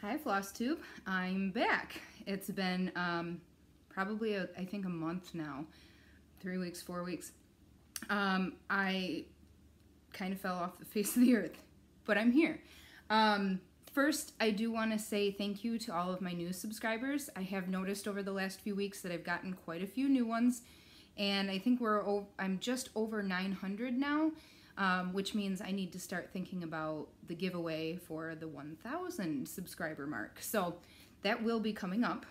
Hi Flosstube, I'm back. It's been probably I think a month now, 3 weeks, 4 weeks. I kind of fell off the face of the earth, but I'm here. First, I do want to say thank you to all of my new subscribers. I have noticed over the last few weeks that I've gotten quite a few new ones, and I think I'm just over 900 now. Which means I need to start thinking about the giveaway for the 1,000 subscriber mark. So that will be coming up.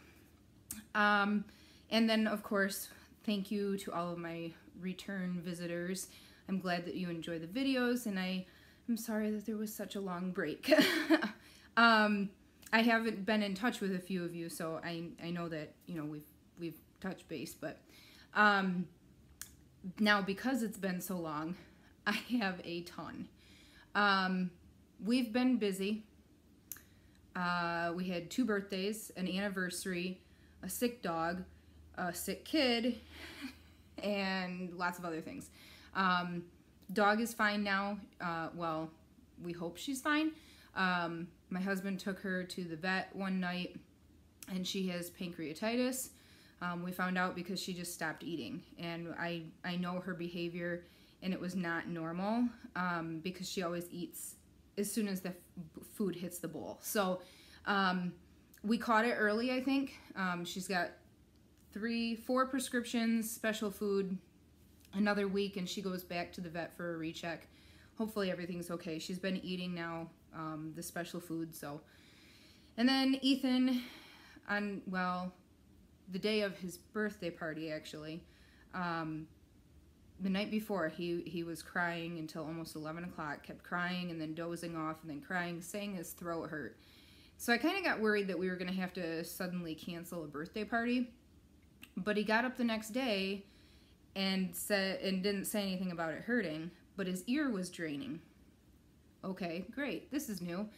And then, of course, thank you to all of my return visitors. I'm glad that you enjoy the videos, and I'm sorry that there was such a long break. I haven't been in touch with a few of you, so I know that, you know, we've touched base, but now because it's been so long, I have a ton. We've been busy. We had 2 birthdays, an anniversary, a sick dog, a sick kid, and lots of other things. Dog is fine now. Well, we hope she's fine. My husband took her to the vet one night, and she has pancreatitis. We found out because she just stopped eating, and I know her behavior, and it was not normal because she always eats as soon as the food hits the bowl. So we caught it early, I think. She's got 4 prescriptions, special food, another week, and she goes back to the vet for a recheck. Hopefully everything's okay. She's been eating now the special food. So, and then Ethan, on, well, the day of his birthday party, actually, the night before, he was crying until almost 11 o'clock, kept crying and then dozing off and then crying, saying his throat hurt. So I kind of got worried that we were going to have to suddenly cancel a birthday party. But he got up the next day and didn't say anything about it hurting, but his ear was draining. Okay, great. This is new.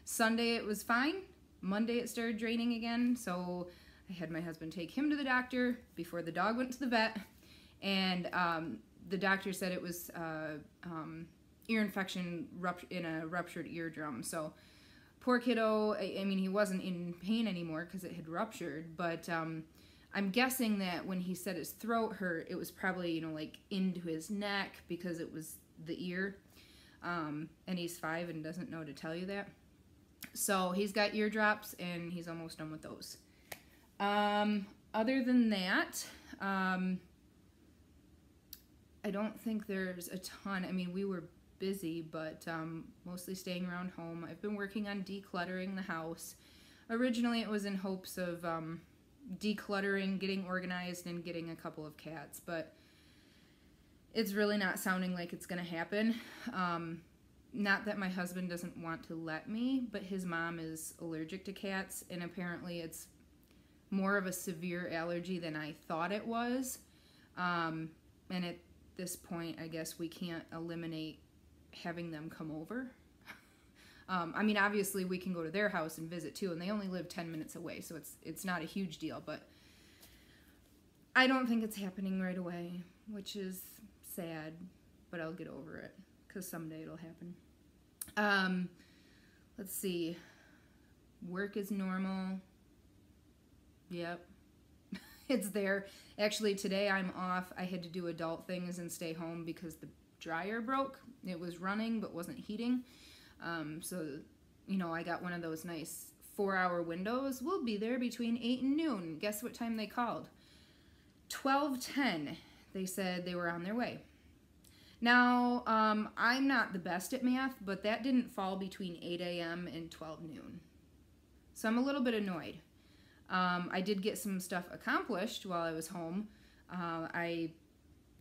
Sunday it was fine. Monday it started draining again, so I had my husband take him to the doctor before the dog went to the vet. And the doctor said it was ear infection in a ruptured eardrum. So poor kiddo, I mean, he wasn't in pain anymore because it had ruptured. But I'm guessing that when he said his throat hurt, it was probably, you know, like into his neck because it was the ear. And he's 5 and doesn't know to tell you that. So he's got ear drops and he's almost done with those. Other than that, I don't think there's a ton. I mean, we were busy, but mostly staying around home. I've been working on decluttering the house. Originally, it was in hopes of decluttering, getting organized, and getting a couple of cats, but it's really not sounding like it's going to happen. Not that my husband doesn't want to let me, but his mom is allergic to cats, and apparently it's more of a severe allergy than I thought it was. And at this point, I guess we can't eliminate having them come over. I mean, obviously we can go to their house and visit too, and they only live 10 minutes away, so it's not a huge deal, but I don't think it's happening right away, which is sad, but I'll get over it, because someday it'll happen. Let's see. Work is normal. Yep. It's there. Actually, today I'm off. I had to do adult things and stay home because the dryer broke. It was running but wasn't heating. So, you know, I got one of those nice 4-hour windows. We'll be there between 8 and noon. Guess what time they called? 12:10. They said they were on their way. Now, I'm not the best at math, but that didn't fall between 8 a.m. and 12 noon. So I'm a little bit annoyed. I did get some stuff accomplished while I was home. I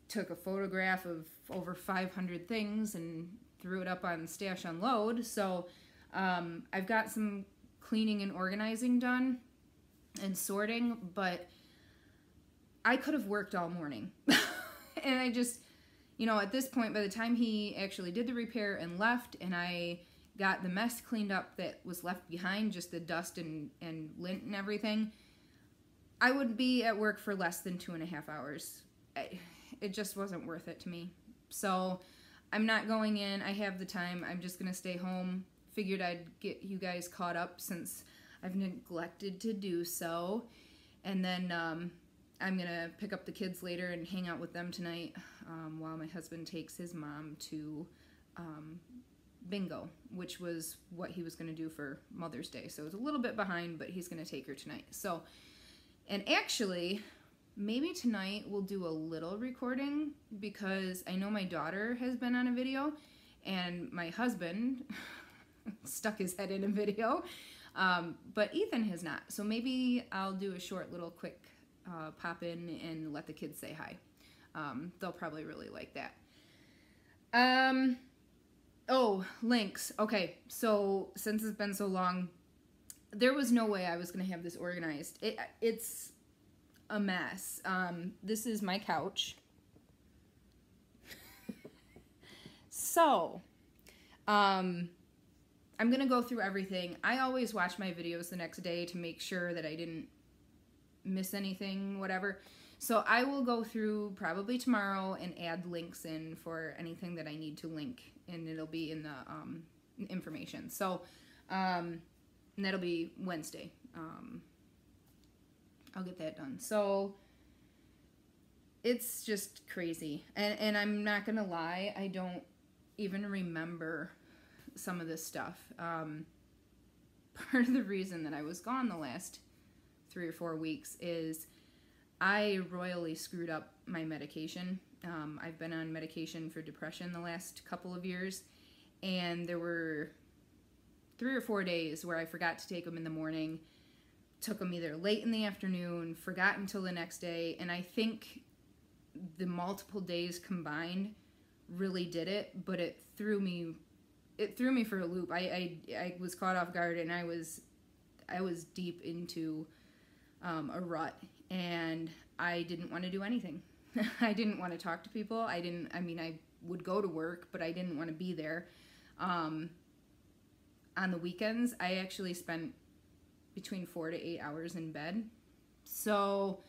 took a photograph of over 500 things and threw it up on Stash Unload. So I've got some cleaning and organizing done and sorting, but I could have worked all morning. And I just, you know, at this point, by the time he actually did the repair and left, and I got the mess cleaned up that was left behind, just the dust and lint and everything, I would be at work for less than 2.5 hours. It just wasn't worth it to me. So I'm not going in. I have the time. I'm just going to stay home, figured I'd get you guys caught up since I've neglected to do so. And then I'm going to pick up the kids later and hang out with them tonight while my husband takes his mom to bingo, which was what he was going to do for Mother's Day. So it's a little bit behind, but he's going to take her tonight. So, and actually, maybe tonight we'll do a little recording because I know my daughter has been on a video and my husband stuck his head in a video, but Ethan has not. So maybe I'll do a short little quick pop in and let the kids say hi. They'll probably really like that. Oh, links. Okay, so since it's been so long, there was no way I was going to have this organized. It's a mess. This is my couch. So, I'm going to go through everything. I always watch my videos the next day to make sure that I didn't miss anything, whatever. So I will go through probably tomorrow and add links in for anything that I need to link, and it'll be in the information. So, and that'll be Wednesday. I'll get that done. So it's just crazy. And I'm not going to lie, I don't even remember some of this stuff. Part of the reason that I was gone the last 3 or 4 weeks is I royally screwed up my medication. I've been on medication for depression the last couple of years, and there were 3 or 4 days where I forgot to take them in the morning, took them either late in the afternoon, forgot until the next day, and I think the multiple days combined really did it, but it threw me for a loop. I was caught off guard, and I was deep into a rut, and I didn't want to do anything. I didn't want to talk to people. I would go to work, but I didn't want to be there. On the weekends, I actually spent between 4 to 8 hours in bed. So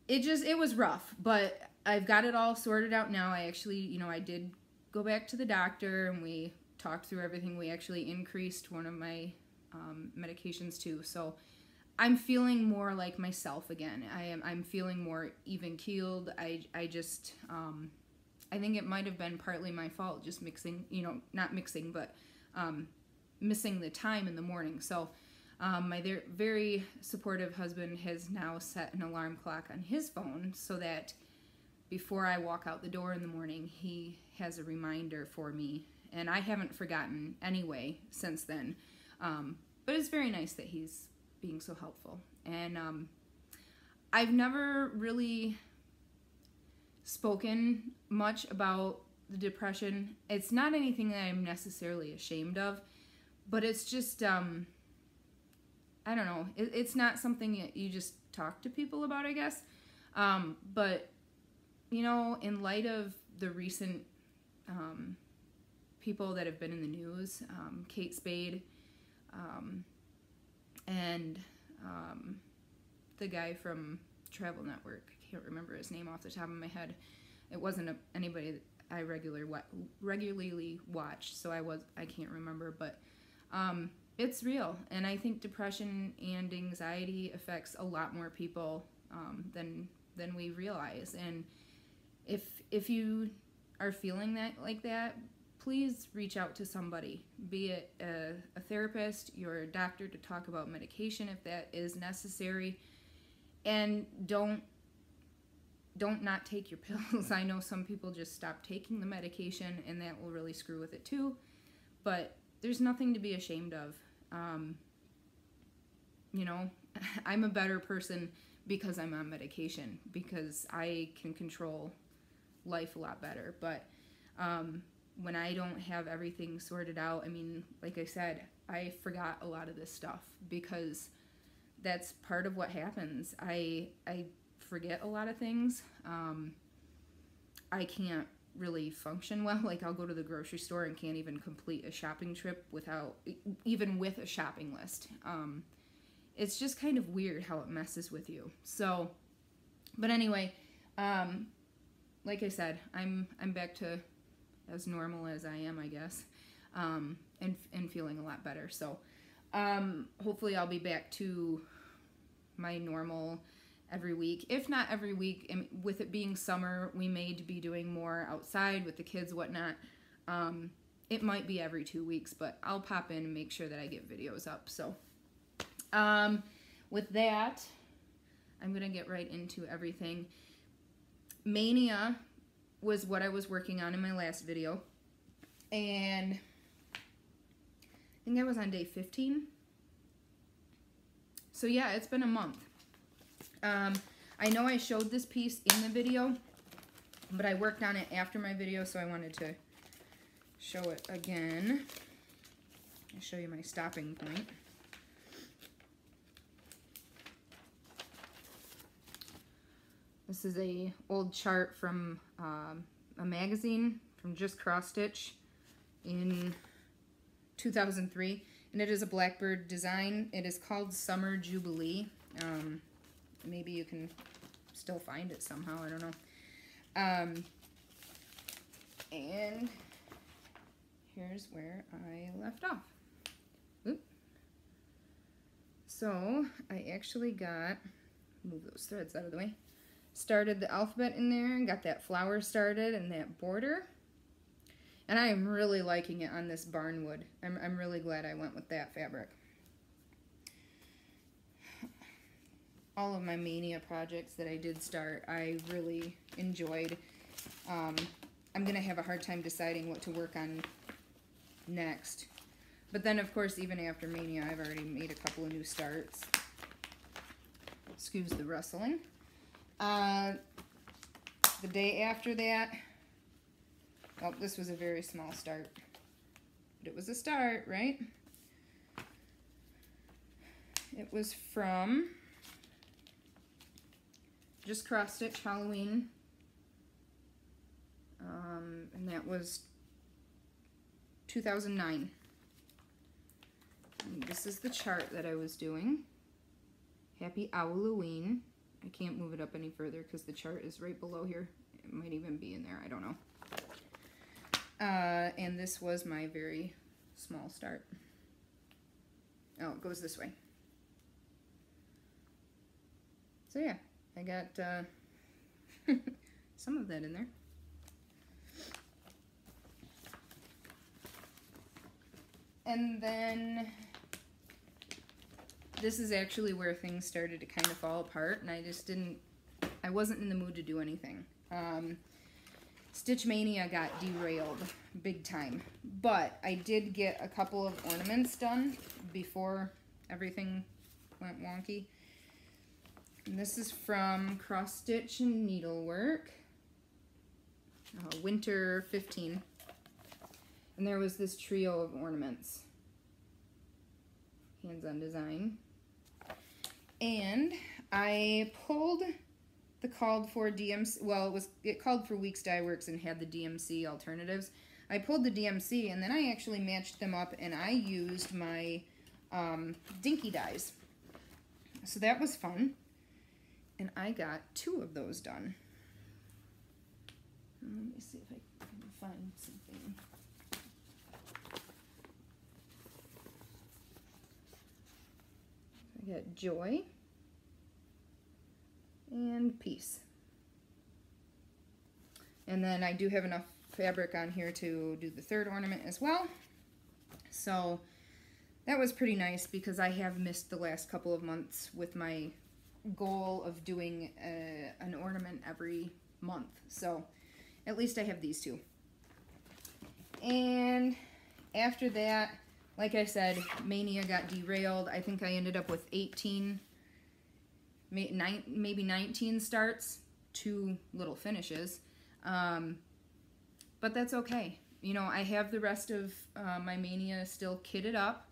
it was rough, but I've got it all sorted out now. I actually, I did go back to the doctor and we talked through everything. We actually increased one of my medications too. So I'm feeling more like myself again. I'm feeling more even keeled. I think it might have been partly my fault, just mixing, not mixing, but missing the time in the morning. So my very supportive husband has now set an alarm clock on his phone so that before I walk out the door in the morning, he has a reminder for me. And I haven't forgotten anyway since then. But it's very nice that he's being so helpful. And I've never really spoken much about the depression. It's not anything that I'm necessarily ashamed of, but it's just, I don't know. It's not something that you just talk to people about, I guess. But, in light of the recent people that have been in the news, Kate Spade, and the guy from Travel Network, I can't remember his name off the top of my head. It wasn't anybody that I regularly watched, so I can't remember, but it's real, and I think depression and anxiety affects a lot more people than we realize. And if you are feeling like that, please reach out to somebody, be it a therapist, your doctor, to talk about medication if that is necessary. And don't not take your pills. I know some people just stop taking the medication, and that will really screw with it too. But there's nothing to be ashamed of. I'm a better person because I'm on medication, because I can control life a lot better. But when I don't have everything sorted out, like I said, I forgot a lot of this stuff because that's part of what happens. I forget a lot of things. I can't really function well. Like, I'll go to the grocery store and can't even complete a shopping trip even with a shopping list. It's just kind of weird how it messes with you. So, but anyway, like I said, I'm back to as normal as I am, I guess. and feeling a lot better. So hopefully I'll be back to my normal every week. If not every week, and with it being summer, we may be doing more outside with the kids, whatnot. It might be every 2 weeks, but I'll pop in and make sure that I get videos up. So with that, I'm gonna get right into everything. Mania was what I was working on in my last video, and I think I was on day 15. So yeah, it's been a month. I know I showed this piece in the video, but I worked on it after my video, so I wanted to show it again. I'll show you my stopping point. This is a old chart from a magazine from Just Cross Stitch in 2003, and it is a Blackbird design. It is called Summer Jubilee. Maybe you can still find it somehow, I don't know. And here's where I left off. Oop. So I actually got, move those threads out of the way, started the alphabet in there and got that flower started and that border. And I am really liking it on this barnwood. I'm really glad I went with that fabric. All of my mania projects that I did start, I really enjoyed. I'm going to have a hard time deciding what to work on next. But then, of course, even after mania, I've already made a couple of new starts. Excuse the rustling. The day after that, oh, this was a very small start. But it was a start, right? It was from Just Cross Stitch Halloween. And that was 2009. And this is the chart that I was doing. Happy Owloween. I can't move it up any further because the chart is right below here. It might even be in there, I don't know. And this was my very small start. Oh, it goes this way. So yeah, I got some of that in there. And then this is actually where things started to kind of fall apart, and I wasn't in the mood to do anything. Stitch Mania got derailed big time, but I did get a couple of ornaments done before everything went wonky. And this is from Cross Stitch and Needlework, Winter 15. And there was this trio of ornaments, hands-on design. And I pulled the called for DMC, well, it called for Weeks Dye Works and had the DMC alternatives. I pulled the DMC and then I actually matched them up and I used my Dinky dyes. So that was fun. And I got 2 of those done. Let me see if I can find something. I got Joy and Peace. And then I do have enough fabric on here to do the 3rd ornament as well. So that was pretty nice because I have missed the last couple of months with my goal of doing an ornament every month. So at least I have these 2. And after that, like I said, Mania got derailed. I think I ended up with 18, maybe 19 starts, 2 little finishes. But that's okay. You know, I have the rest of my Mania still kitted up.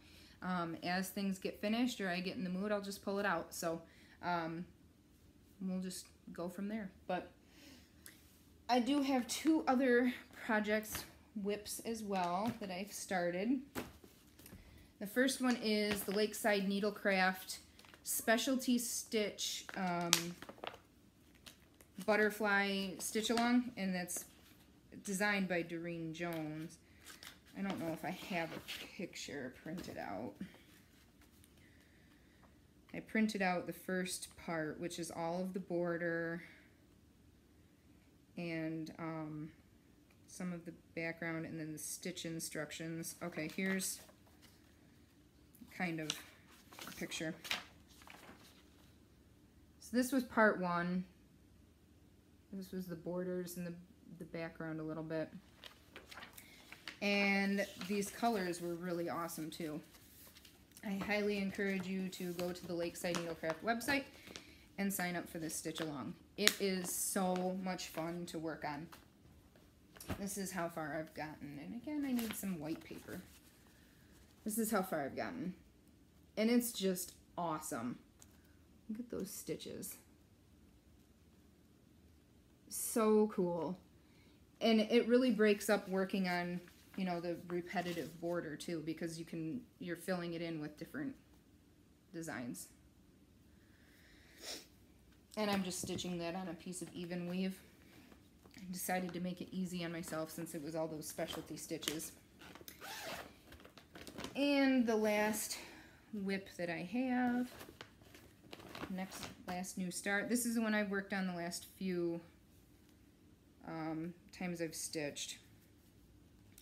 As things get finished or I get in the mood, I'll just pull it out. So we'll just go from there. But I do have 2 other projects, whips as well, that I've started. The first one is the Lakeside Needlecraft Specialty Stitch Butterfly Stitch Along, and that's designed by Doreen Jones. I don't know if I have a picture printed out. I printed out the first part, which is all of the border and some of the background, and then the stitch instructions. Okay, here's kind of a picture. So this was part one. This was the borders and the background a little bit. And these colors were really awesome too. I highly encourage you to go to the Lakeside Needlecraft website and sign up for this stitch along. It is so much fun to work on. This is how far I've gotten. And again, I need some white paper. This is how far I've gotten. And it's just awesome. Look at those stitches. So cool. And it really breaks up working on, you know, the repetitive border too, because you're filling it in with different designs. And I'm just stitching that on a piece of even weave. I decided to make it easy on myself since it was all those specialty stitches. And the last whip that I have, last new start. This is the one I've worked on the last few times I've stitched.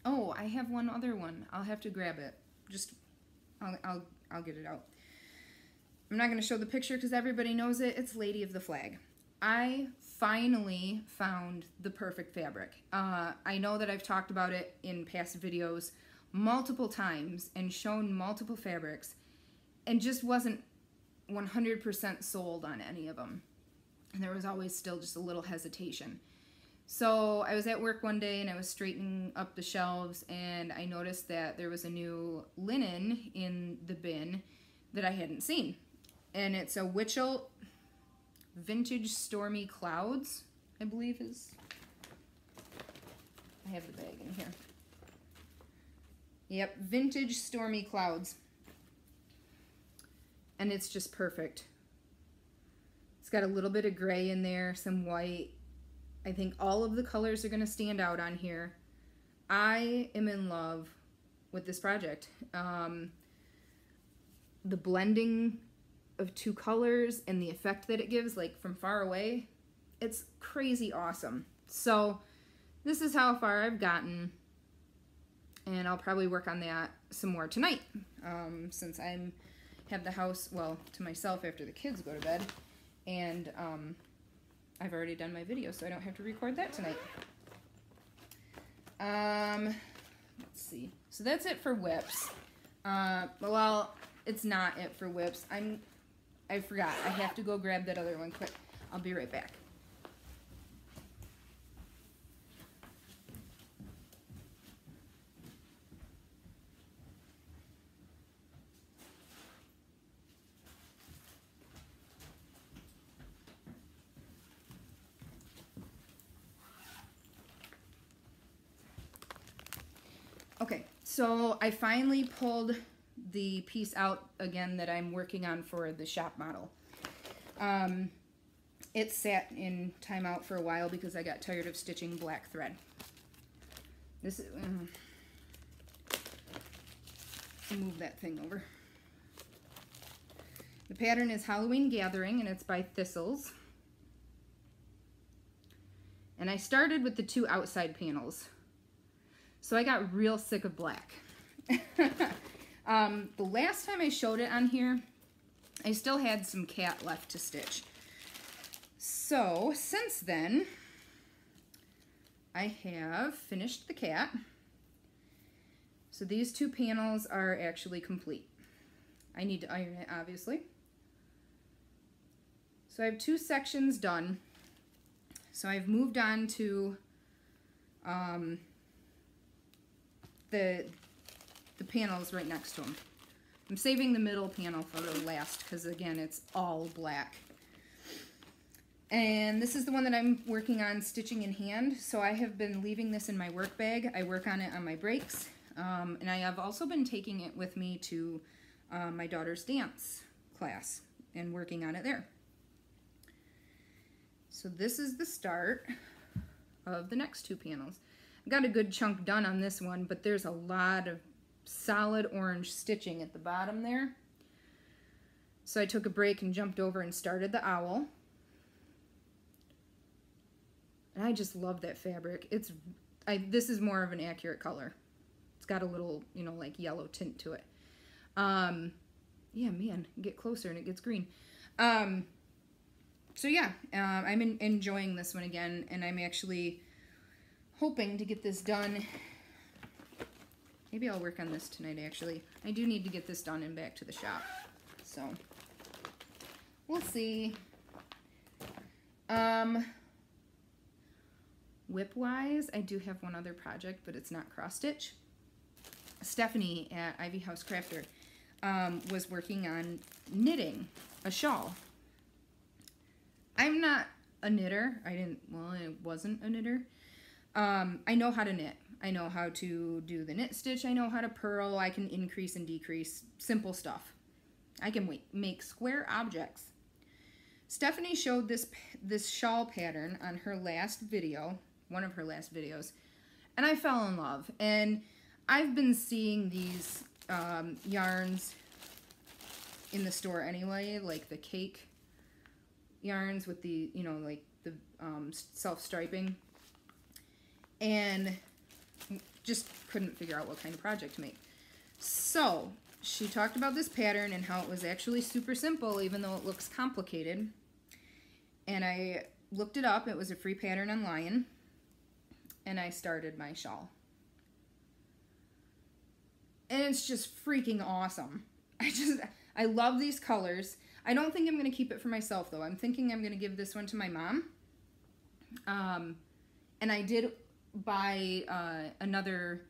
Oh, I have one other one. I'll have to grab it. I'll get it out. I'm not going to show the picture because everybody knows it. It's Lady of the Flag. I finally found the perfect fabric. I know that I've talked about it in past videos multiple times and shown multiple fabrics and just wasn't 100% sold on any of them. And there was always still just a little hesitation. So I was at work one day and I was straightening up the shelves and I noticed that there was a new linen in the bin that I hadn't seen. And it's a Vari-old Vintage Stormy Clouds, I believe is. I have the bag in here. Yep, Vintage Stormy Clouds. And it's just perfect. It's got a little bit of gray in there, some white. I think all of the colors are going to stand out on here. I am in love with this project. The blending of two colors and the effect that it gives, like from far away, it's crazy awesome. So this is how far I've gotten, and I'll probably work on that some more tonight, since I have the house, well, to myself after the kids go to bed, and I've already done my video, so I don't have to record that tonight. Let's see. So that's it for whips. Well, it's not it for whips. I forgot. I have to go grab that other one quick. I'll be right back. Okay, so I finally pulled the piece out again that I'm working on for the shop model. It sat in timeout for a while because I got tired of stitching black thread. This is, move that thing over. The pattern is Halloween Gathering and it's by Thistles. And I started with the two outside panels. So I got real sick of black. The last time I showed it on here, I still had some cat left to stitch. So since then, I have finished the cat. So these two panels are actually complete. I need to iron it, obviously. So I have two sections done. So I've moved on to the panels right next to them. I'm saving the middle panel for last because again it's all black. And this is the one that I'm working on stitching in hand. So I have been leaving this in my work bag. I work on it on my breaks. And I have also been taking it with me to my daughter's dance class and working on it there. So this is the start of the next two panels. I got a good chunk done on this one, but there's a lot of solid orange stitching at the bottom there. So I took a break and jumped over and started the owl. And I just love that fabric. This is more of an accurate color. It's got a little, you know, like yellow tint to it. Yeah, man, get closer and it gets green. So yeah, I'm enjoying this one again, and I'm actually hoping to get this done. Maybe I'll work on this tonight, actually. I do need to get this done and back to the shop. So, we'll see. Whip-wise, I do have one other project, but it's not cross-stitch. Stephanie at Ivy House Crafter was working on knitting a shawl. I'm not a knitter. I wasn't a knitter. I know how to knit. I know how to do the knit stitch. I know how to purl. I can increase and decrease. Simple stuff. I can make square objects. Stephanie showed this shawl pattern on her last video, one of her last videos, and I fell in love. And I've been seeing these yarns in the store anyway, like the cake yarns with the, you know, like the self-striping, and just couldn't figure out what kind of project to make. So she talked about this pattern and how it was actually super simple, even though it looks complicated. And I looked it up. It was a free pattern on Lion, and I started my shawl. And it's just freaking awesome. I love these colors. I don't think I'm going to keep it for myself, though. I'm thinking I'm going to give this one to my mom. And I did buy another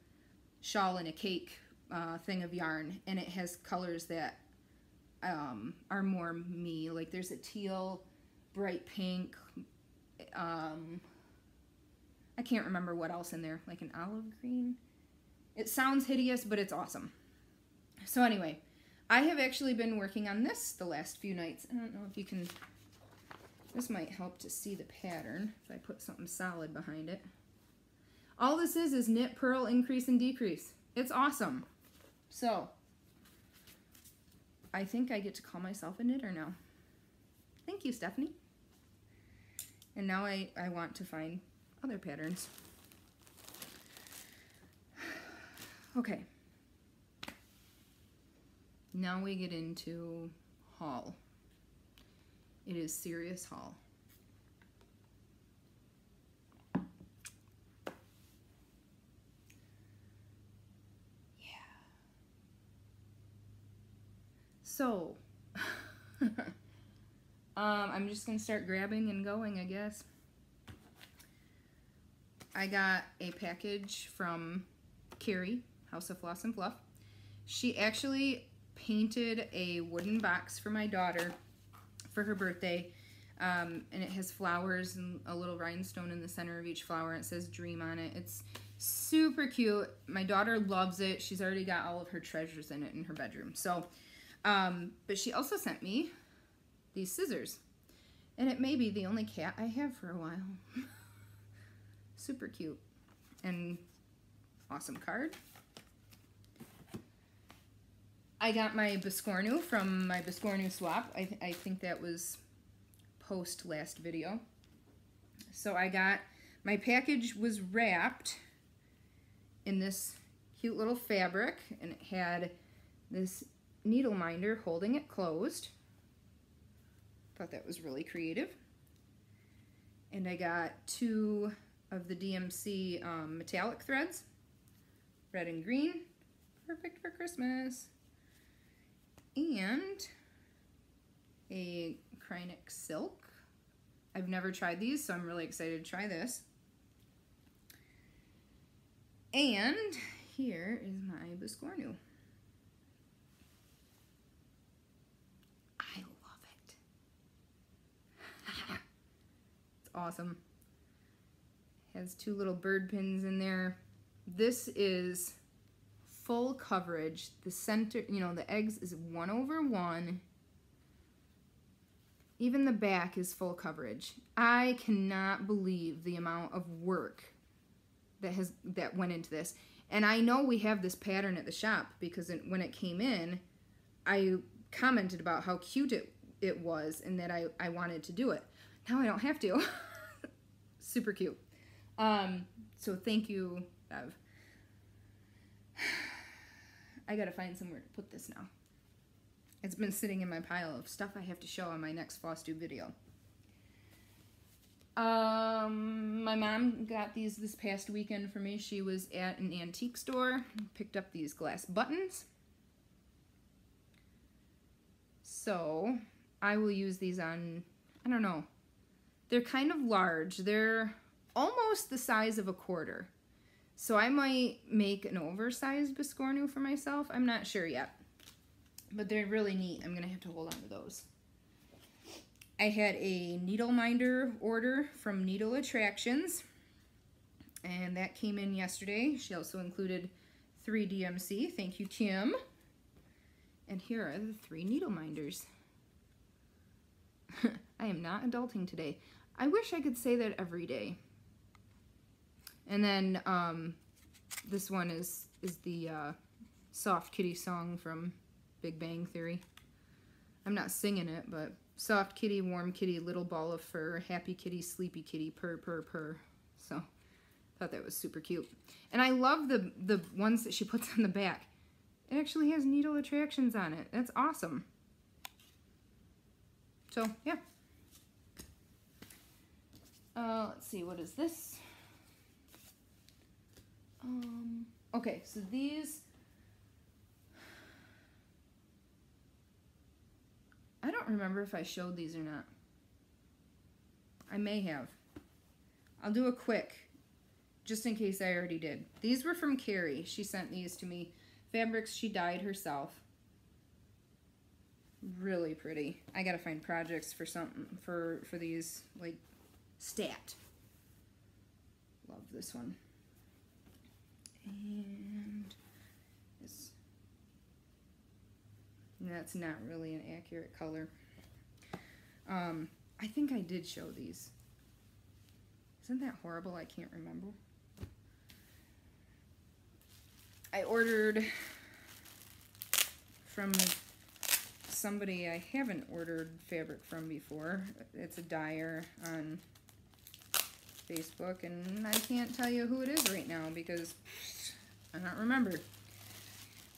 shawl and a cake thing of yarn, and it has colors that are more me. Like there's a teal, bright pink, I can't remember what else in there, like an olive green. It sounds hideous, but it's awesome. So anyway, I have actually been working on this the last few nights. I don't know if you can, this might help to see the pattern if I put something solid behind it. All this is knit, purl, increase, and decrease. It's awesome. So, I think I get to call myself a knitter now. Thank you, Stephanie. And now I want to find other patterns. Okay. Now we get into haul. It is serious haul. So, I'm just going to start grabbing and going, I guess. I got a package from Carrie, House of Floss and Fluff. She actually painted a wooden box for my daughter for her birthday, and it has flowers and a little rhinestone in the center of each flower, and it says dream on it. It's super cute. My daughter loves it. She's already got all of her treasures in it in her bedroom. So, but she also sent me these scissors, and it may be the only cat I have for a while. Super cute and awesome card. I got my Biscornu from my Biscornu swap. I think that was post last video. So I got, my package was wrapped in this cute little fabric, and it had this needle minder holding it closed. Thought that was really creative. And I got 2 of the DMC metallic threads, red and green, perfect for Christmas, and a Krynic silk. I've never tried these, so I'm really excited to try this. And here is my Biscornu. I love it. It's awesome. Has 2 little bird pins in there. This is full coverage. The center, you know, the eggs is 1/1. Even the back is full coverage. I cannot believe the amount of work that went into this. And I know we have this pattern at the shop because when it came in, I commented about how cute it was and that I wanted to do it. Now I don't have to. Super cute. So thank you, Bev. I gotta find somewhere to put this now. It's been sitting in my pile of stuff I have to show on my next Flosstube video. My mom got these this past weekend for me. She was at an antique store, picked up these glass buttons. So I will use these on, I don't know, they're kind of large. They're almost the size of a quarter. So I might make an oversized Biscornu for myself. I'm not sure yet, but they're really neat. I'm gonna have to hold on to those. I had a needle minder order from Needle Attractions, and that came in yesterday. She also included 3 DMC. Thank you, Kim. And here are the 3 needle minders. I am not adulting today. I wish I could say that every day. And then this one is the Soft Kitty song from Big Bang Theory. I'm not singing it, but soft kitty, warm kitty, little ball of fur, happy kitty, sleepy kitty, purr, purr, purr. So, thought that was super cute. And I love the ones that she puts on the back. It actually has Needle Attractions on it. That's awesome. So, yeah. Let's see, what is this? Okay, so these... I don't remember if I showed these or not. I may have. I'll do a quick, just in case I already did. These were from Carrie. She sent these to me. Fabrics she dyed herself. Really pretty. I gotta find projects for something for these, like stat. Love this one. And this. That's not really an accurate color. I think I did show these. Isn't that horrible? I can't remember. I ordered from somebody I haven't ordered fabric from before. It's a dyer on Facebook, and I can't tell you who it is right now because I don't remember.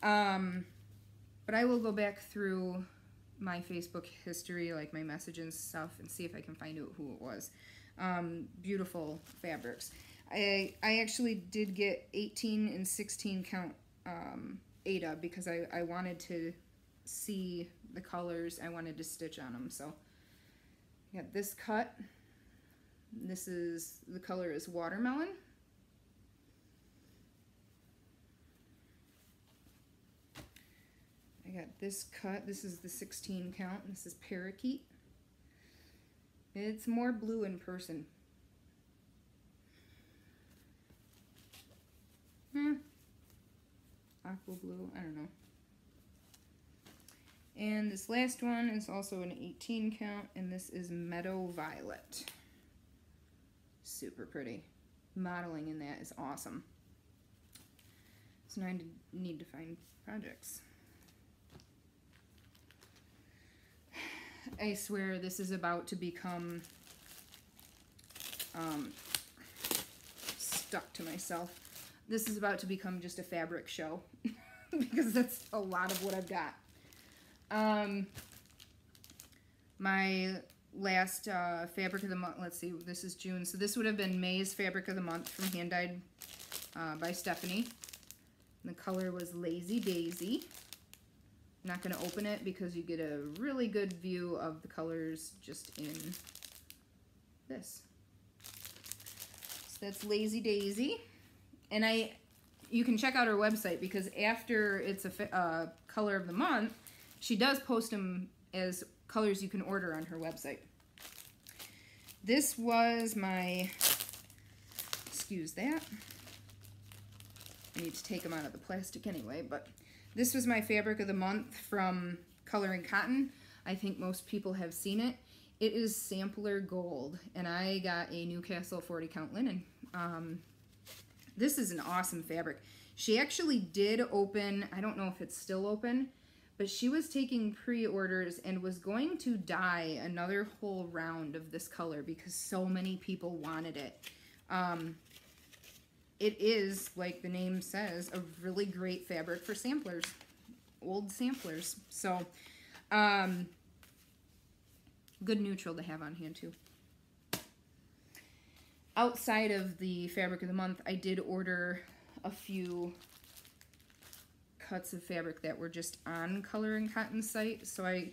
But I will go back through my Facebook history, like my messages and stuff, and see if I can find out who it was. Beautiful fabrics. I actually did get 18 and 16 count Aida because I wanted to see the colors. I wanted to stitch on them. So I got this cut. This is, the color is watermelon. I got this cut. This is the 16 count. This is parakeet. It's more blue in person. Aqua blue, I don't know. And this last one is also an 18 count, and this is Meadow Violet. Super pretty. Modeling in that is awesome. So now I need to find projects. I swear this is about to become stuck to myself. This is about to become just a fabric show because that's a lot of what I've got. My last fabric of the month, let's see, this is June, so this would have been May's fabric of the month from Hand Dyed by Stephanie. And the color was Lazy Daisy. I'm not going to open it because you get a really good view of the colors just in this. So that's Lazy Daisy. And you can check out her website because after it's a color of the month, she does post them as colors you can order on her website. This was my, excuse that. I need to take them out of the plastic anyway, but this was my fabric of the month from Coloring Cotton. I think most people have seen it. It is Sampler Gold, and I got a Newcastle 40 count linen. This is an awesome fabric. She actually did open, I don't know if it's still open, but she was taking pre-orders and was going to dye another whole round of this color because so many people wanted it. It is, like the name says, a really great fabric for samplers, old samplers. So, good neutral to have on hand too. Outside of the fabric of the month, I did order a few cuts of fabric that were just on Color and Cotton's site. So I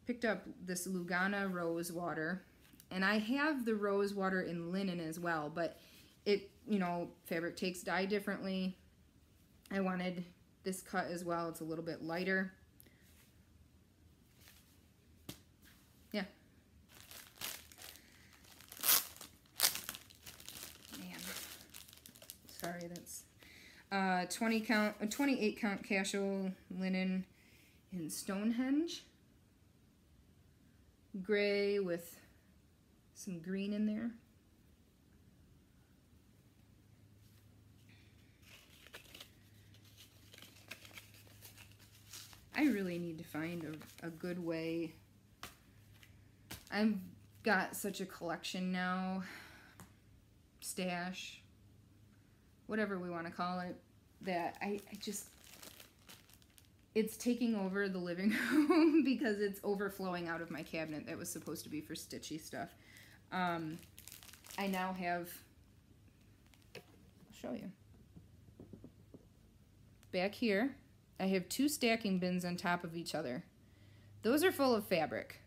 picked up this Lugana rose water, and I have the rose water in linen as well, but it, you know, fabric takes dye differently. I wanted this cut as well. It's a little bit lighter. Yeah. Man. Sorry, that's 28 count casual linen in Stonehenge. Gray with some green in there. I really need to find a good way. I've got such a collection now, stash, whatever we want to call it, that I just, it's taking over the living room because it's overflowing out of my cabinet that was supposed to be for stitchy stuff. I now have, I'll show you. Back here, I have 2 stacking bins on top of each other. Those are full of fabric.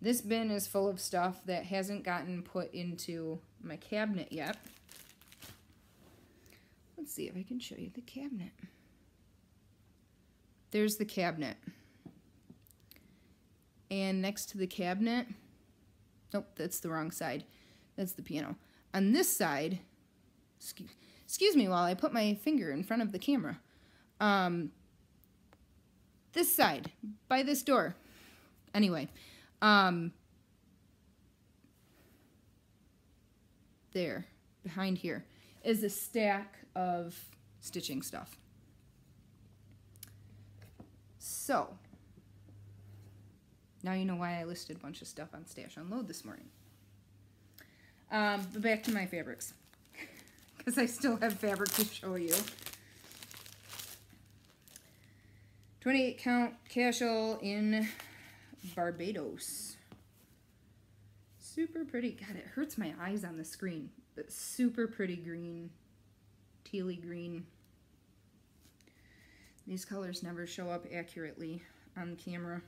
This bin is full of stuff that hasn't gotten put into my cabinet yet. Let's see if I can show you the cabinet. There's the cabinet. And next to the cabinet, nope, that's the wrong side. That's the piano. On this side, excuse me while I put my finger in front of the camera. This side, by this door. Anyway, there, behind here, is a stack of stitching stuff. So, now you know why I listed a bunch of stuff on Stash Unload this morning. But back to my fabrics, because I still have fabric to show you. 28 count casual in Barbados. Super pretty. God, it hurts my eyes on the screen. But super pretty green. Tealy green. These colors never show up accurately on camera.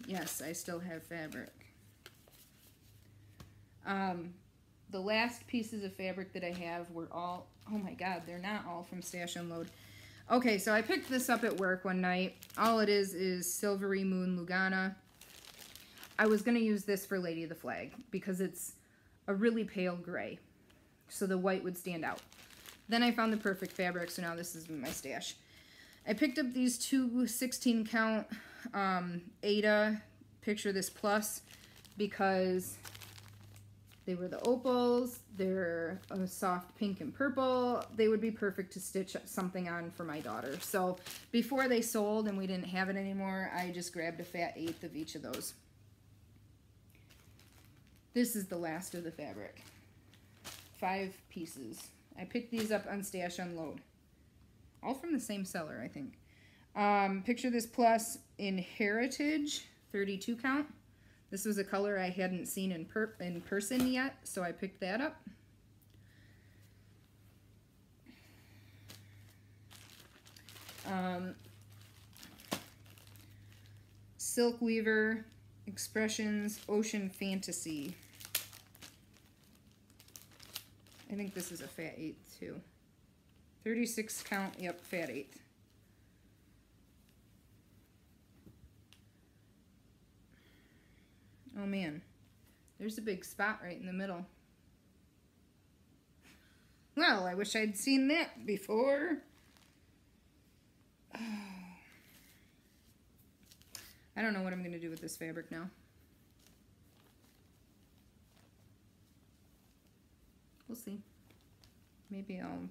Yes, I still have fabric. The last pieces of fabric that I have were all, oh my god, they're not all from Stash Unload. Okay, so I picked this up at work one night. All it is Silvery Moon Lugana. I was going to use this for Lady of the Flag because it's a really pale gray, so the white would stand out. Then I found the perfect fabric, so now this is my stash. I picked up these 2 16 count Aida Picture This Plus because they were the opals. They're a soft pink and purple. They would be perfect to stitch something on for my daughter. So before they sold and we didn't have it anymore, I just grabbed a fat 1/8 of each of those. This is the last of the fabric. 5 pieces. I picked these up on Stash Unload. All from the same seller, I think. Picture This Plus in Heritage, 32 count. This was a color I hadn't seen in person yet, so I picked that up. Silk Weaver Expressions Ocean Fantasy. I think this is a fat 1/8 too. 36 count, yep, fat 1/8. Oh man, there's a big spot right in the middle. Well, I wish I'd seen that before. Oh. I don't know what I'm going to do with this fabric now. We'll see. Maybe I don't know.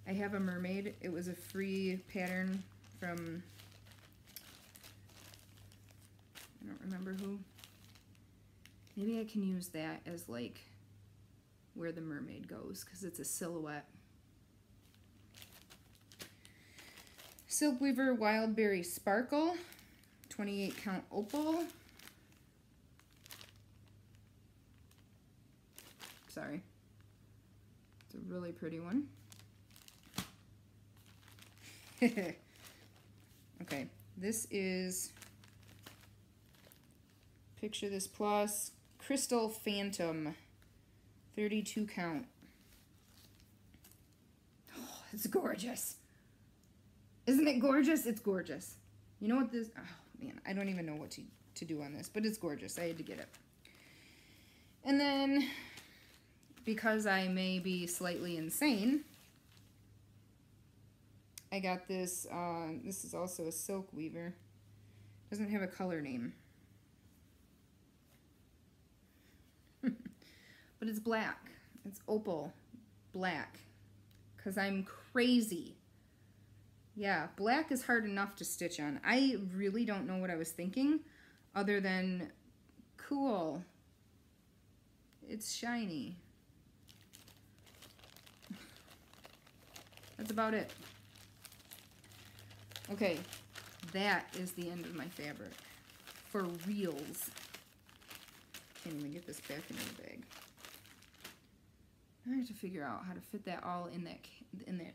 I have a mermaid. It was a free pattern from, I don't remember who. Maybe I can use that as like where the mermaid goes because it's a silhouette. Silk Weaver Wild Berry Sparkle, 28 count opal. Sorry. It's a really pretty one. Okay, this is, picture this plus, Crystal Phantom, 32 count. Oh, it's gorgeous. Isn't it gorgeous? It's gorgeous. You know what this, oh man, I don't even know what to do on this, but it's gorgeous. I had to get it. And then, because I may be slightly insane, I got this, this is also a Silk Weaver. Doesn't have a color name. But it's black. It's opal black. Because I'm crazy. Yeah, black is hard enough to stitch on. I really don't know what I was thinking, other than, cool. It's shiny. That's about it. Okay, that is the end of my fabric. For reals. Can't even get this back into the bag. I have to figure out how to fit that all in that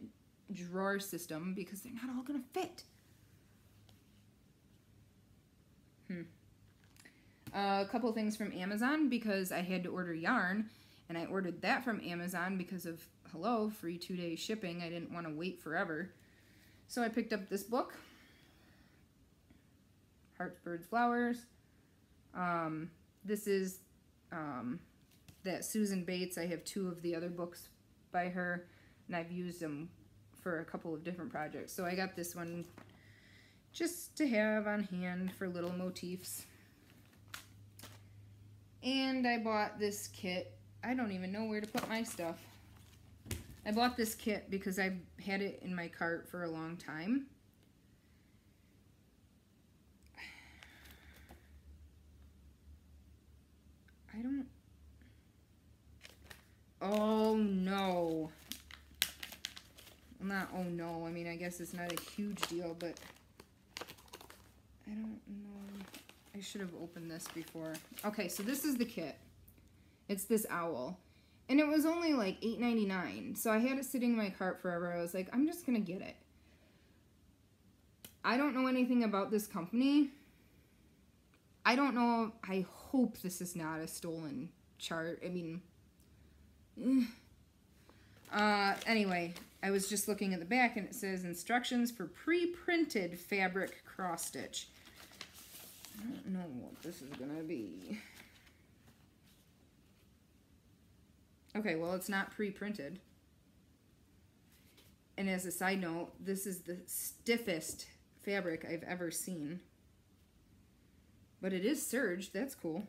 drawer system because they're not all gonna fit. A couple things from Amazon because I had to order yarn, and I ordered that from Amazon because of, hello, free 2-day shipping. I didn't want to wait forever. So I picked up this book, Hearts, Birds, Flowers. This is that Susan Bates. I have 2 of the other books by her, and I've used them for a couple of different projects. So I got this one just to have on hand for little motifs. And I bought this kit. I don't even know where to put my stuff. I bought this kit because I've had it in my cart for a long time. I don't... Oh, no. Well, not oh, no. I mean, I guess it's not a huge deal, but... I don't know. I should have opened this before. Okay, so this is the kit. It's this owl. And it was only like $8.99. So I had it sitting in my cart forever. I was like, I'm just going to get it. I don't know anything about this company. I don't know. I hope this is not a stolen chart. I mean, anyway, I was just looking at the back and it says instructions for pre-printed fabric cross stitch. I don't know what this is going to be. Okay, well, it's not pre-printed. And as a side note, this is the stiffest fabric I've ever seen. But it is serged. That's cool.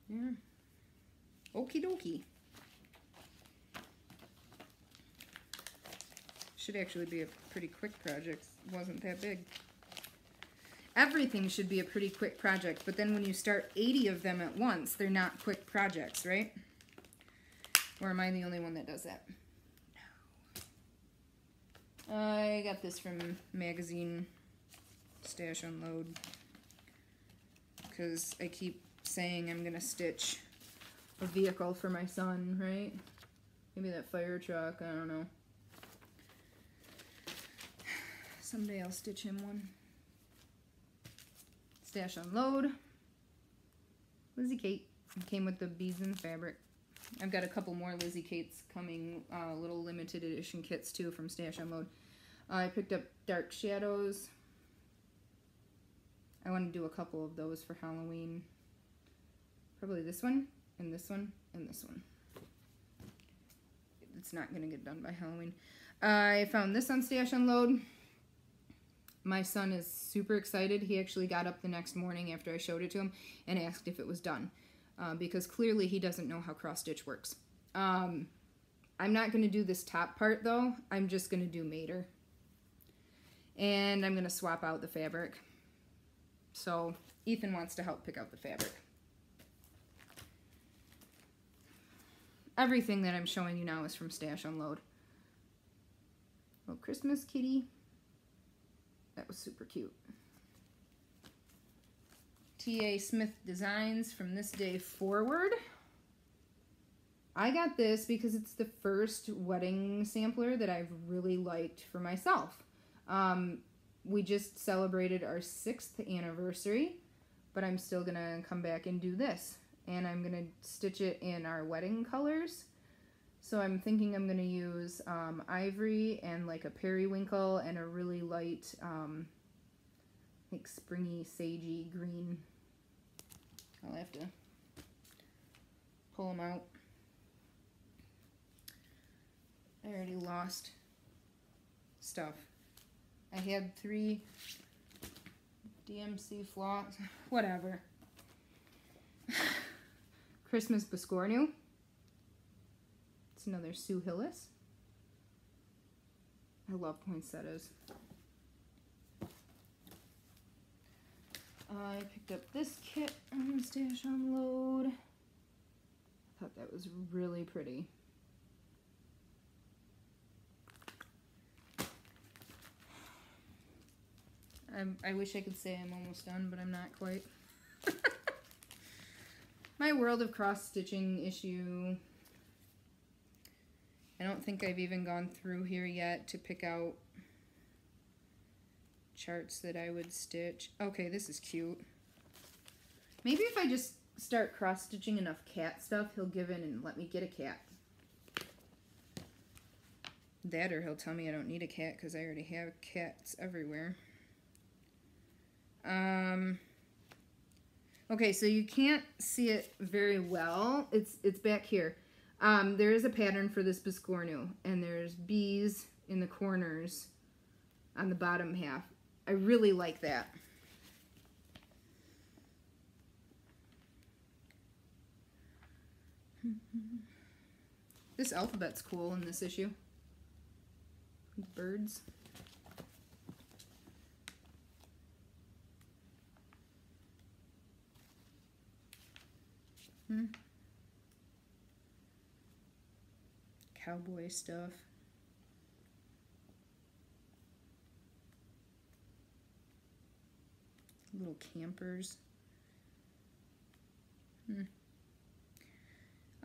Yeah. Okie dokie. Should actually be a pretty quick project. It wasn't that big. Everything should be a pretty quick project, but then when you start 80 of them at once, they're not quick projects, right? Or am I the only one that does that? No. I got this from magazine Stash Unload because I keep saying I'm gonna stitch a vehicle for my son, right? Maybe that fire truck, I don't know. Someday I'll stitch him one. Stash Unload. Lizzie Kate. It came with the beads and fabric. I've got a couple more Lizzie Kates coming, little limited edition kits too from Stash Unload. I picked up Dark Shadows. I want to do a couple of those for Halloween. Probably this one and this one, and this one. It's not going to get done by Halloween. I found this on Stash Unload. My son is super excited. He actually got up the next morning after I showed it to him and asked if it was done. Because clearly he doesn't know how cross stitch works. I'm not going to do this top part though. I'm just going to do mater. And I'm going to swap out the fabric. So Ethan wants to help pick out the fabric. Everything that I'm showing you now is from Stash Unload. Oh, Christmas kitty. That was super cute. T.A. Smith Designs from this day forward. I got this because it's the first wedding sampler that I've really liked for myself. We just celebrated our 6th anniversary, but I'm still going to come back and do this. And I'm going to stitch it in our wedding colors. So I'm thinking I'm going to use ivory and like a periwinkle and a really light, like springy, sagey green. I'll have to pull them out. I already lost stuff. I had 3 DMC Floss, whatever. Christmas Biscornu. It's another Sue Hillis. I love poinsettias. I picked up this kit on Stash Unload. I thought that was really pretty. I wish I could say I'm almost done, but I'm not quite. My World of Cross Stitching issue. I don't think I've even gone through here yet to pick out charts that I would stitch. Okay, this is cute. Maybe if I just start cross stitching enough cat stuff, he'll give in and let me get a cat. That or he'll tell me I don't need a cat because I already have cats everywhere. Okay, so you can't see it very well. It's back here. There is a pattern for this Biscornu, and there's bees in the corners on the bottom half. I really like that. This alphabet's cool in this issue. Birds. Cowboy stuff. Little campers.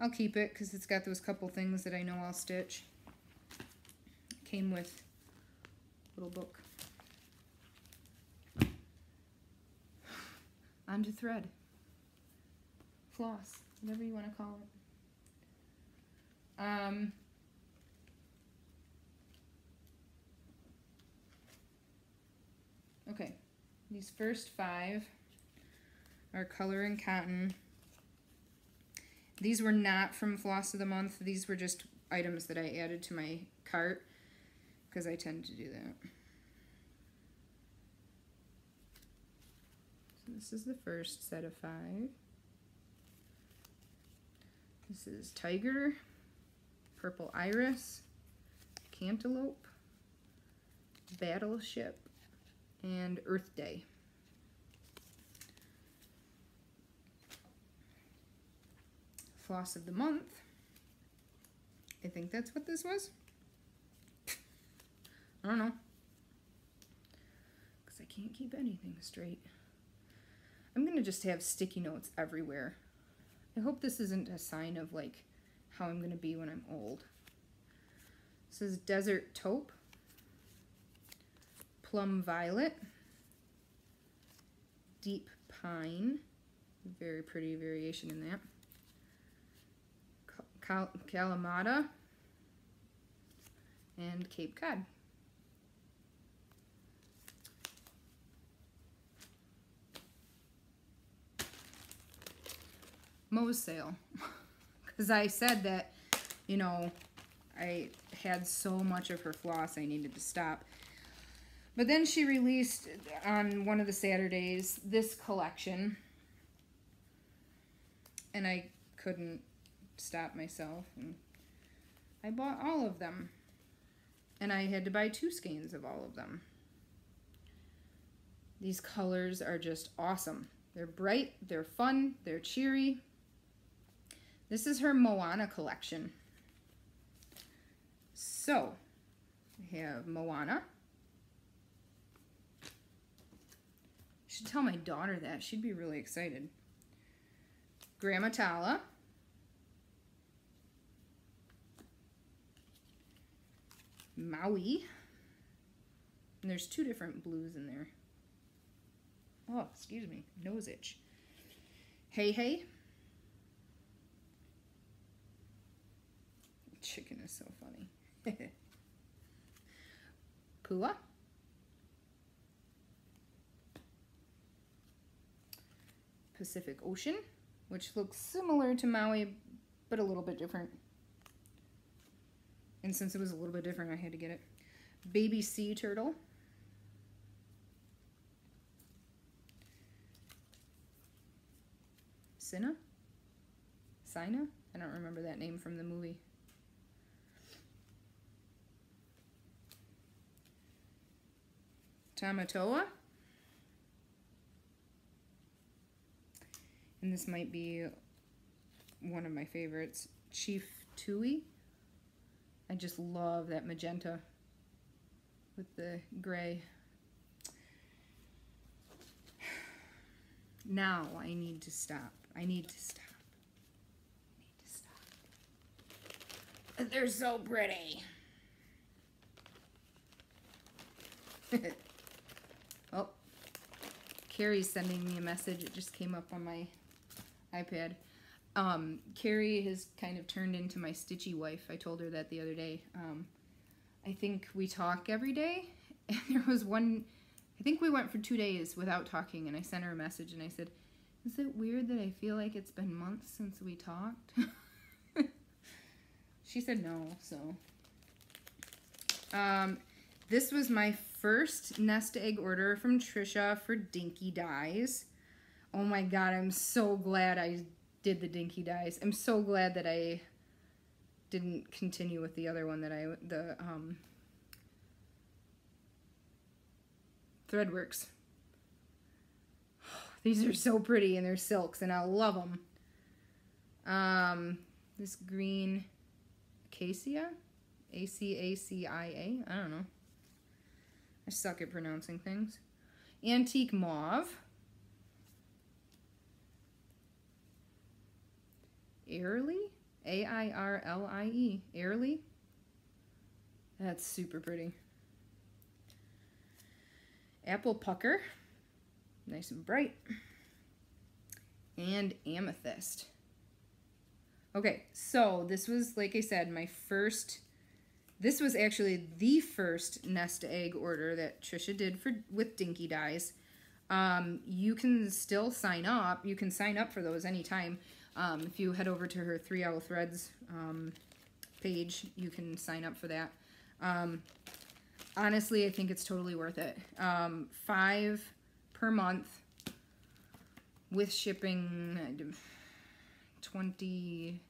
I'll keep it because it's got those couple things that I know I'll stitch. Came with a little book. Onto thread. Floss, whatever you want to call it. Okay, these first 5 are Color and Cotton. These were not from Floss of the Month. These were just items that I added to my cart because I tend to do that. So this is the first set of 5. This is Tiger, Purple Iris, Cantaloupe, Battleship, and Earth Day. Floss of the Month. I think that's what this was. I don't know. Because I can't keep anything straight. I'm going to just have sticky notes everywhere. I hope this isn't a sign of like how I'm going to be when I'm old. This is Desert Taupe, Plum Violet, Deep Pine, very pretty variation in that, Kalamata, and Cape Cod. Moe's sale. Because I said that, you know, I had so much of her floss I needed to stop. But then she released on one of the Saturdays this collection. And I couldn't stop myself. And I bought all of them. And I had to buy 2 skeins of all of them. These colors are just awesome. They're bright, they're fun, they're cheery. This is her Moana collection. So, we have Moana. I should tell my daughter that. She'd be really excited. Grammatala. Maui. And there's 2 different blues in there. Oh, excuse me. Nose itch. Hey Hey. Chicken is so funny. Pua. Pacific Ocean, which looks similar to Maui, but a little bit different. And since it was a little bit different, I had to get it. Baby Sea Turtle. Sina? Sina? I don't remember that name from the movie. Tamatoa. And this might be one of my favorites. Chief Tui. I just love that magenta with the gray. Now I need to stop. I need to stop. I need to stop. They're so pretty. Oh, Carrie's sending me a message. It just came up on my iPad. Carrie has kind of turned into my stitchy wife. I told her that the other day. I think we talk every day. And there was one, I think we went for 2 days without talking, and I sent her a message and I said, is it weird that I feel like it's been months since we talked? She said no, so. This was my first nest egg order from Trisha for Dinky Dyes. Oh my god, I'm so glad I did the Dinky Dyes. I'm so glad that I didn't continue with the other one that Threadworks. These are so pretty, and they're silks, and I love them. This green acacia, A-C-A-C-I-A, I don't know. I suck at pronouncing things. Antique Mauve. Airly? A-I-R-L-I-E. Airly? That's super pretty. Apple Pucker. Nice and bright. And Amethyst. Okay, so this was, like I said, my first... This was actually the first nest egg order that Trisha did with Dinky Dyes. You can still sign up. You can sign up for those anytime. If you head over to her 3 Owl Threads page, you can sign up for that. Honestly, I think it's totally worth it. $5 per month with shipping. 20...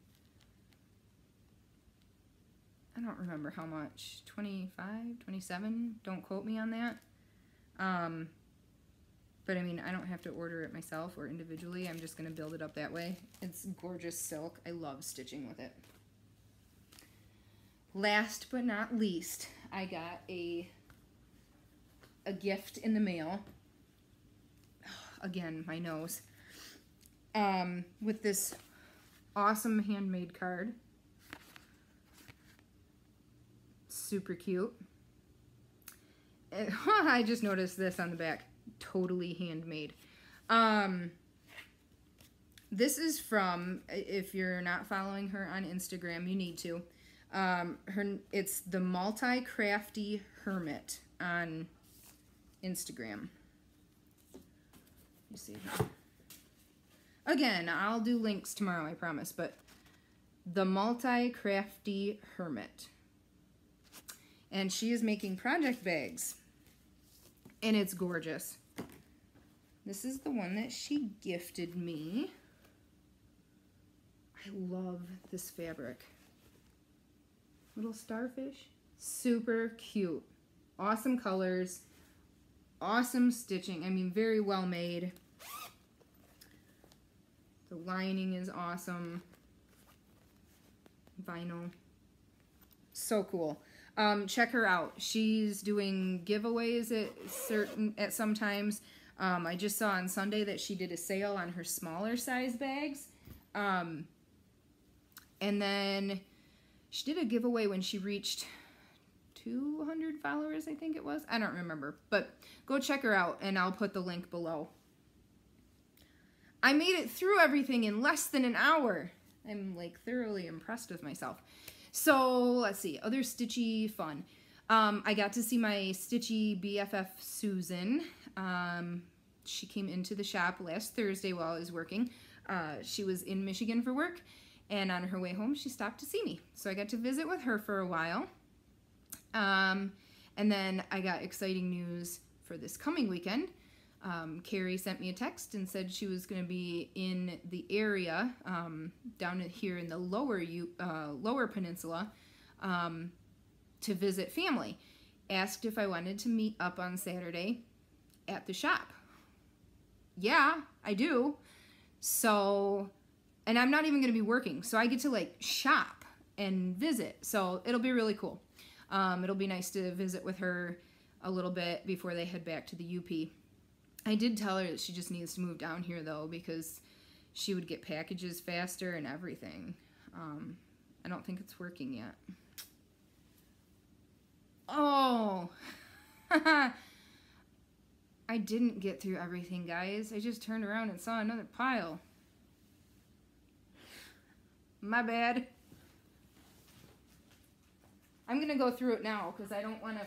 I don't remember how much, 25, 27, don't quote me on that. But I mean, I don't have to order it myself or individually. I'm just going to build it up that way. It's gorgeous silk. I love stitching with it. Last but not least, I got a gift in the mail. Again, my nose. With this awesome handmade card. Super cute. I just noticed this on the back. Totally handmade. This is from, if you're not following her on Instagram, you need to. It's the Multi-Crafty Hermit on Instagram. You see her. Again, I'll do links tomorrow, I promise, but the Multi-Crafty Hermit. And she is making project bags. And it's gorgeous. This is the one that she gifted me. I love this fabric. Little starfish. Super cute. Awesome colors. Awesome stitching. I mean, very well made. The lining is awesome. Vinyl. So cool. Check her out. She's doing giveaways at some times. I just saw on Sunday that she did a sale on her smaller size bags. And then she did a giveaway when she reached 200 followers, I think it was. I don't remember. But go check her out, and I'll put the link below. I made it through everything in less than an hour. I'm like thoroughly impressed with myself. So let's see, other stitchy fun. I got to see my stitchy BFF Susan. She came into the shop last Thursday while I was working. She was in Michigan for work, and on her way home she stopped to see me. So I got to visit with her for a while. And then I got exciting news for this coming weekend. Carrie sent me a text and said she was going to be in the area down here in the lower peninsula to visit family. Asked if I wanted to meet up on Saturday at the shop. Yeah, I do. So, and I'm not even going to be working, so I get to like shop and visit. So it'll be really cool. It'll be nice to visit with her a little bit before they head back to the UP. I did tell her that she just needs to move down here, though, because she would get packages faster and everything. I don't think it's working yet. Oh! I didn't get through everything, guys. I just turned around and saw another pile. My bad. I'm going to go through it now, because I don't want to...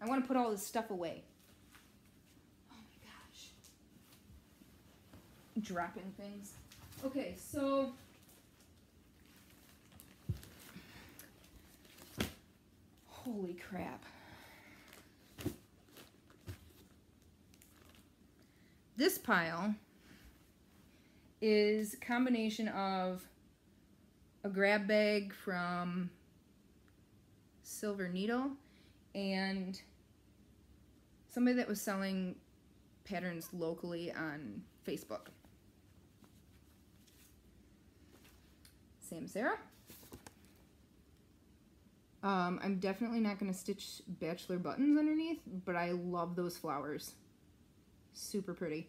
I want to put all this stuff away. Dropping things. Okay, so holy crap. This pile is a combination of a grab bag from Silver Needle and somebody that was selling patterns locally on Facebook. Sam Sarah. I'm definitely not going to stitch bachelor buttons underneath, but I love those flowers. Super pretty.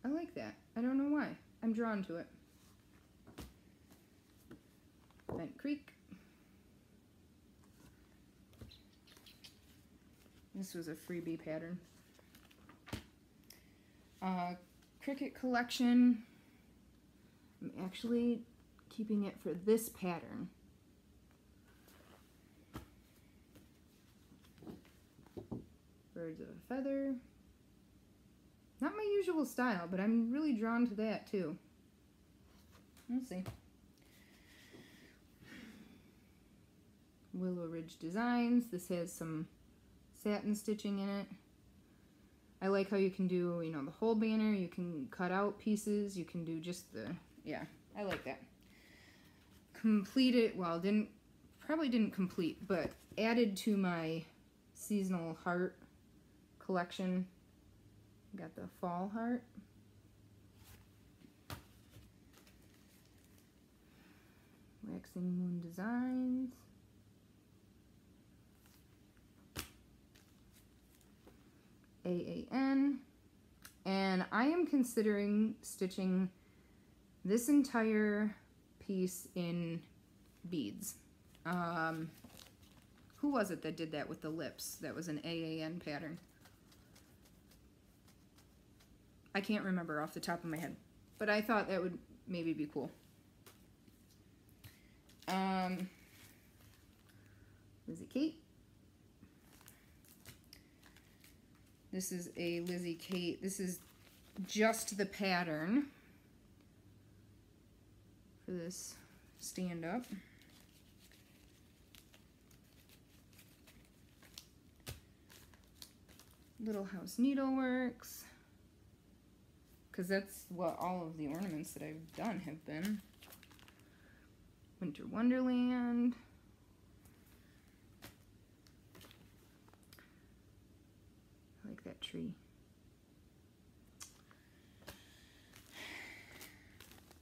I like that. I don't know why. I'm drawn to it. Bent Creek. This was a freebie pattern. Cricket collection. I'm actually keeping it for this pattern. Birds of a Feather. Not my usual style, but I'm really drawn to that too. We'll see. Willow Ridge Designs. This has some satin stitching in it. I like how you can do, you know, the whole banner. You can cut out pieces. You can do just the, yeah, I like that. Completed, well, probably didn't complete, but added to my seasonal heart collection. Got the fall heart. Waxing Moon Designs. AAN, and I am considering stitching this entire piece in beads. Who was it that did that with the lips? That was an AAN pattern. I can't remember off the top of my head, but I thought that would maybe be cool. Lizzie Kate. This is a Lizzie Kate. This is just the pattern for this stand-up. Little House Needleworks, because that's what all of the ornaments that I've done have been. Winter Wonderland. I like that tree.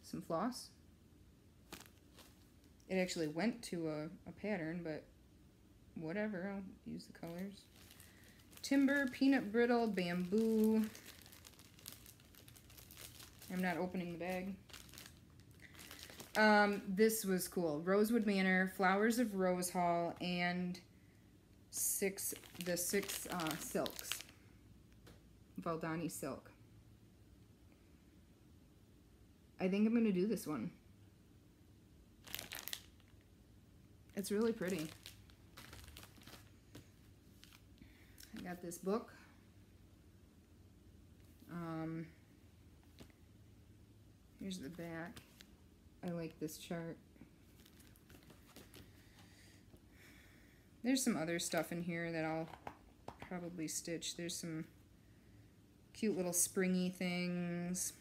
Some floss. It actually went to a pattern, but whatever, I'll use the colors. Timber, peanut brittle, bamboo. I'm not opening the bag. This was cool. Rosewood Manor, Flowers of Rose Hall, and the six silks. Valdani silk. I think I'm going to do this one. It's really pretty. I got this book. Here's the back. I like this chart. There's some other stuff in here that I'll probably stitch. There's some cute little springy things.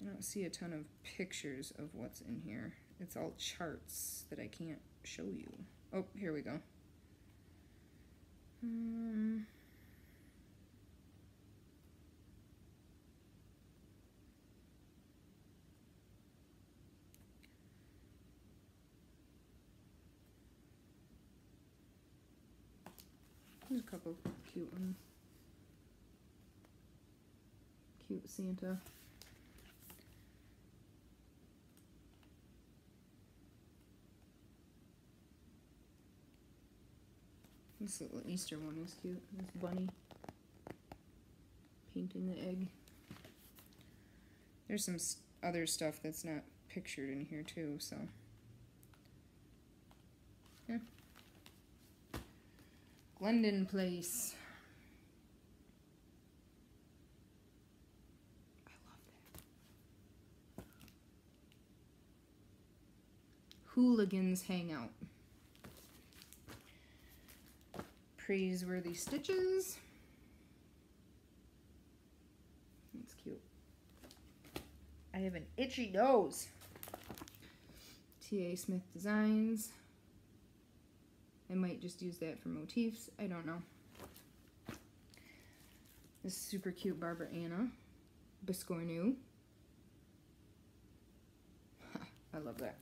I don't see a ton of pictures of what's in here. It's all charts that I can't show you. Oh, here we go. There's a couple cute ones. Cute Santa. This little Easter one is cute. This bunny painting the egg. There's some other stuff that's not pictured in here too, so yeah. Glendon Place. I love that. Hooligans Hangout. Praiseworthy Stitches. That's cute. I have an itchy nose. T.A. Smith Designs. I might just use that for motifs. I don't know. This super cute Barbara Anna. Biscornu. I love that.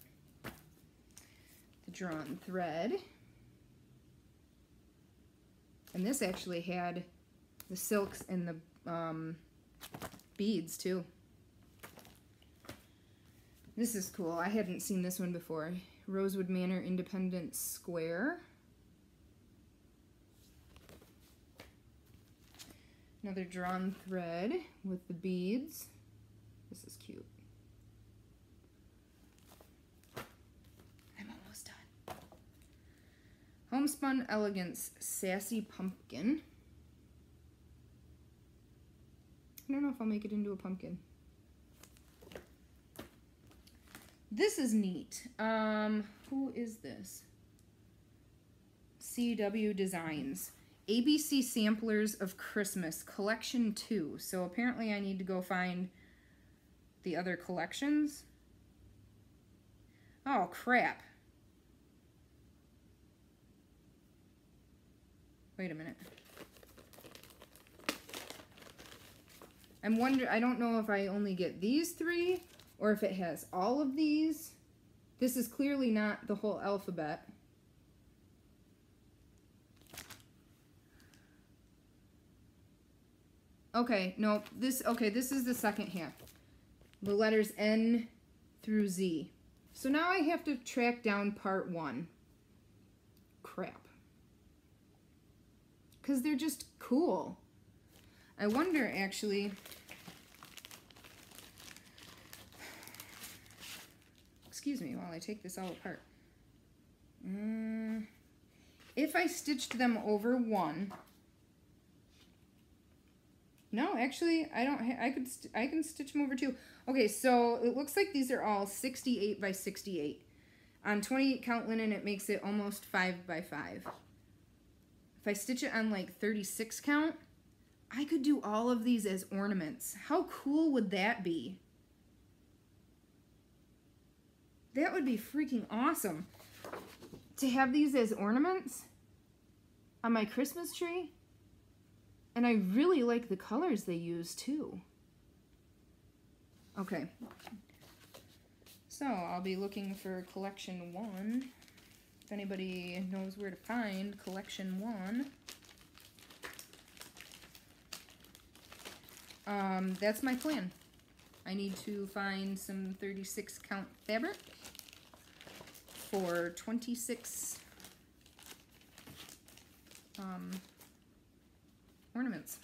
The Drawn Thread. And this actually had the silks and the beads too. This is cool. I hadn't seen this one before. Rosewood Manor Independence Square. Another Drawn Thread with the beads. This is cute. I'm almost done. Homespun Elegance Sassy Pumpkin. I don't know if I'll make it into a pumpkin. This is neat. Who is this? CW Designs. ABC Samplers of Christmas, Collection 2. So apparently I need to go find the other collections. Oh, crap. Wait a minute. I don't know if I only get these 3 or if it has all of these. This is clearly not the whole alphabet. Okay, no, this is the second half. The letters N through Z. So now I have to track down part 1. Crap. Because they're just cool. I wonder, actually... Excuse me while I take this all apart. If I stitched them over one, no, actually, I don't. I can stitch them over two. Okay, so it looks like these are all 68 by 68. On 28 count linen, it makes it almost 5 by 5. If I stitch it on like 36 count, I could do all of these as ornaments. How cool would that be? That would be freaking awesome. To have these as ornaments on my Christmas tree. And I really like the colors they use too. Okay. So I'll be looking for collection 1. If anybody knows where to find collection 1. That's my plan. I need to find some 36 count fabric for 26 ornaments.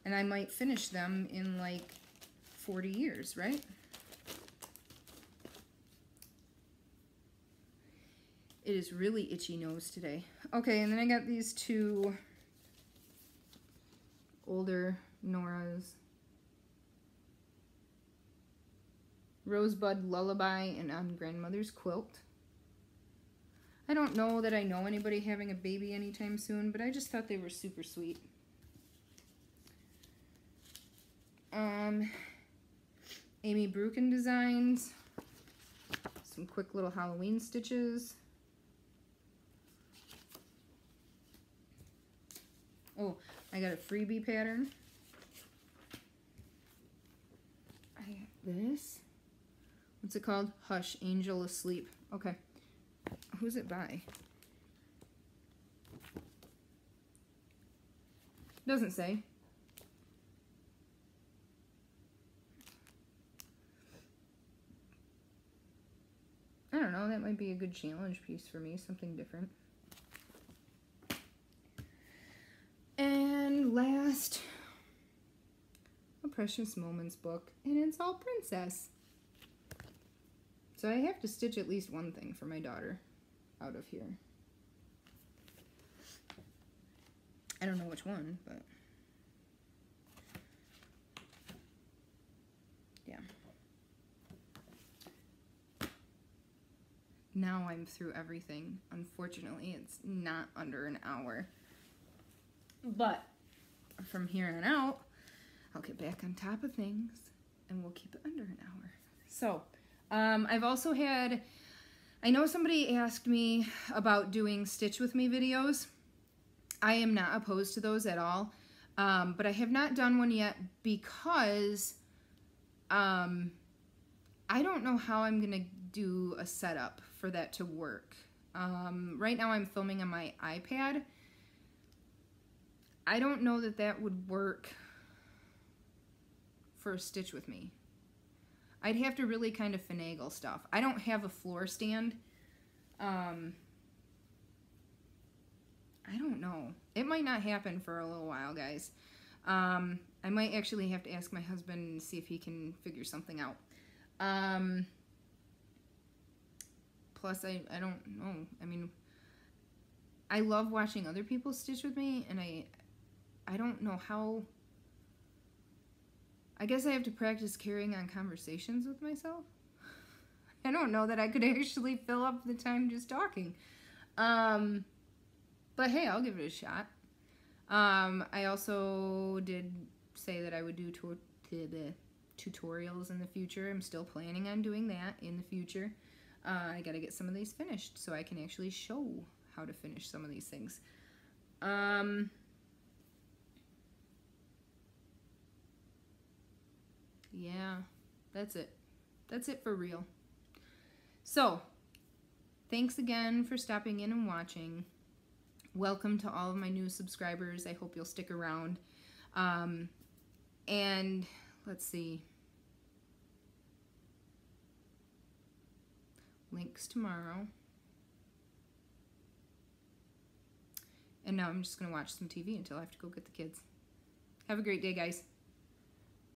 And I might finish them in like 40 years, right? It is really itchy nose today. Okay, and then I got these two older Nora's. Rosebud Lullaby and On Grandmother's Quilt. I don't know that I know anybody having a baby anytime soon, but I just thought they were super sweet. Amy Brukin Designs. Some quick little Halloween stitches. Oh, I got a freebie pattern. I got this. What's it called? Hush, Angel Asleep. Okay. Who's it by? Doesn't say. I don't know, that might be a good challenge piece for me, something different. And last, a Precious Moments book, and it's all princess. So I have to stitch at least one thing for my daughter out of here. I don't know which one, but yeah. Now I'm through everything. Unfortunately, it's not under an hour. But from here on out, I'll get back on top of things and we'll keep it under an hour. So, I've also had, I know somebody asked me about doing Stitch With Me videos. I am not opposed to those at all, but I have not done one yet because I don't know how I'm going to do a setup for that to work. Right now I'm filming on my iPad. I don't know that that would work for a Stitch With Me. I'd have to really kind of finagle stuff. I don't have a floor stand. I don't know. It might not happen for a little while, guys. I might actually have to ask my husband and see if he can figure something out. Plus, I don't know. I mean, I love watching other people stitch with me, and I don't know how. I guess I have to practice carrying on conversations with myself. I don't know that I could actually fill up the time just talking. But hey, I'll give it a shot. I also did say that I would do tutorials in the future. I'm still planning on doing that in the future. I gotta get some of these finished so I can actually show how to finish some of these things. Yeah, that's it. That's it for real. So, thanks again for stopping in and watching. Welcome to all of my new subscribers. I hope you'll stick around. And let's see. Links tomorrow. And now I'm just going to watch some TV until I have to go get the kids. Have a great day, guys.